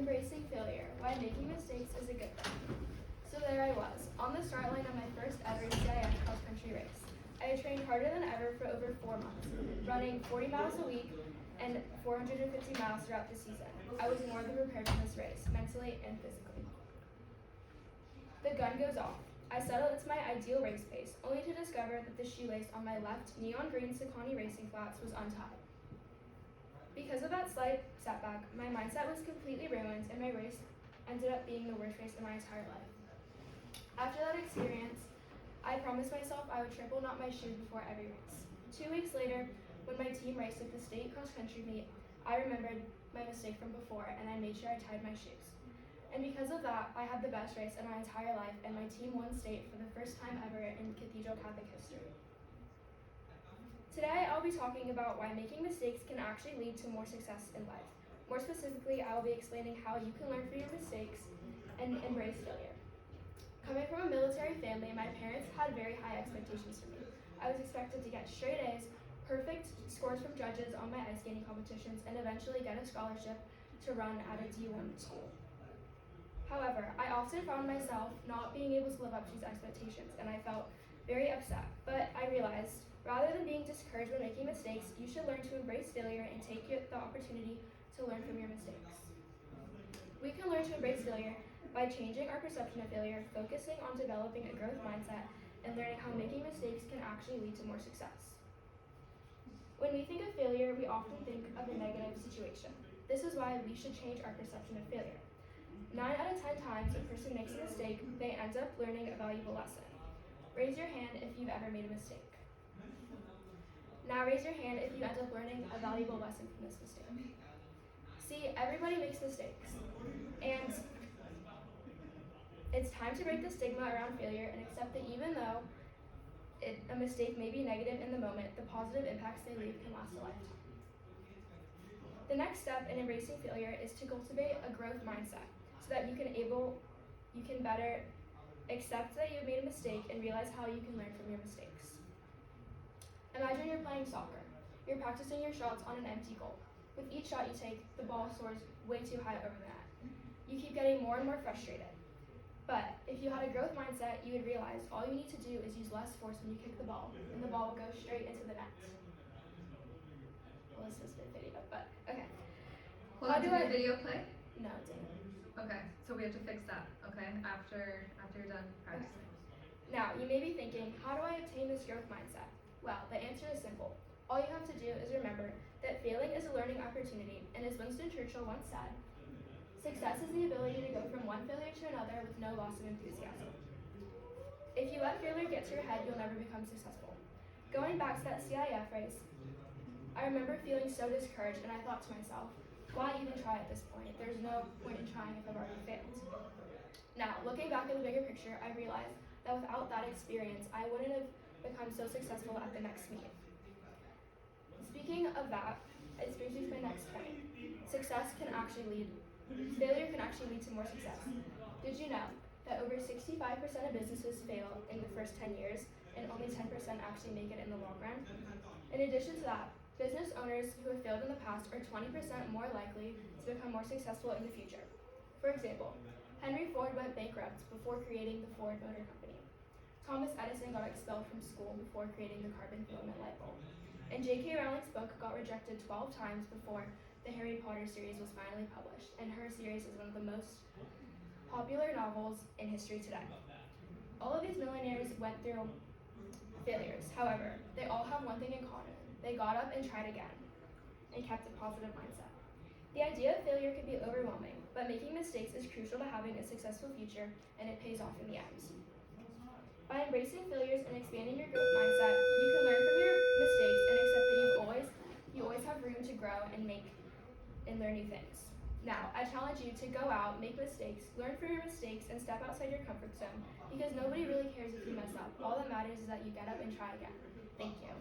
Embracing failure, why making mistakes is a good thing. So there I was, on the start line of my first ever CIF cross-country race. I had trained harder than ever for over 4 months, running 40 miles a week and 450 miles throughout the season. I was more than prepared for this race, mentally and physically. The gun goes off. I settle into my ideal race pace, only to discover that the shoelace on my left neon green Saucony racing flats was untied. Because of that slight setback, my mindset was completely ruined and my race ended up being the worst race in my entire life. After that experience, I promised myself I would triple knot my shoe before every race. 2 weeks later, when my team raced at the state cross-country meet, I remembered my mistake from before and I made sure I tied my shoes. And because of that, I had the best race in my entire life and my team won state for the first time ever in Cathedral Catholic history. Today, I'll be talking about why making mistakes can actually lead to more success in life. More specifically, I will be explaining how you can learn from your mistakes and embrace failure. Coming from a military family, my parents had very high expectations for me. I was expected to get straight A's, perfect scores from judges on my ice skating competitions, and eventually get a scholarship to run at a D1 school. However, I often found myself not being able to live up to these expectations, and I felt very upset. But I realized, rather than being discouraged when making mistakes, you should learn to embrace failure and take the opportunity to learn from your mistakes. We can learn to embrace failure by changing our perception of failure, focusing on developing a growth mindset, and learning how making mistakes can actually lead to more success. When we think of failure, we often think of a negative situation. This is why we should change our perception of failure. 9 out of 10 times a person makes a mistake, they end up learning a valuable lesson. Raise your hand if you've ever made a mistake. Now raise your hand if you end up learning a valuable lesson from this mistake. See, everybody makes mistakes. And it's time to break the stigma around failure and accept that even though a mistake may be negative in the moment, the positive impacts they leave can last a lifetime. The next step in embracing failure is to cultivate a growth mindset so that you can better accept that you made a mistake and realize how you can learn from your mistakes. Imagine you're playing soccer. You're practicing your shots on an empty goal. With each shot you take, the ball soars way too high over the net. You keep getting more and more frustrated. But if you had a growth mindset, you would realize all you need to do is use less force when you kick the ball, and the ball will go straight into the net. Well, this is a video, but okay. Did your video play? No, it didn't. Okay, so we have to fix that, okay, after you're done practicing. Now, you may be thinking, how do I obtain this growth mindset? Well, the answer is simple. All you have to do is remember that failing is a learning opportunity, and as Winston Churchill once said, success is the ability to go from one failure to another with no loss of enthusiasm. If you let failure get to your head, you'll never become successful. Going back to that CIF race, I remember feeling so discouraged, and I thought to myself, why even try at this point? There's no point in trying if I've already failed. Now, looking back at the bigger picture, I realized that without that experience, I wouldn't have become so successful at the next meet. Speaking of that, it brings me to my next point. Failure can actually lead to more success. Did you know that over 65% of businesses fail in the first 10 years and only 10% actually make it in the long run? In addition to that, business owners who have failed in the past are 20% more likely to become more successful in the future. For example, Henry Ford went bankrupt before creating the Ford Motor Company. Thomas Edison got expelled from school before creating the carbon filament light bulb. And J.K. Rowling's book got rejected 12 times before the Harry Potter series was finally published, and her series is one of the most popular novels in history today. All of these millionaires went through failures. However, they all have one thing in common. They got up and tried again and kept a positive mindset. The idea of failure can be overwhelming, but making mistakes is crucial to having a successful future, and it pays off in the end. By embracing failures and expanding your growth mindset, you can learn from your mistakes and accept that you always have room to grow and learn new things. Now, I challenge you to go out, make mistakes, learn from your mistakes, and step outside your comfort zone, because nobody really cares if you mess up. All that matters is that you get up and try again. Thank you.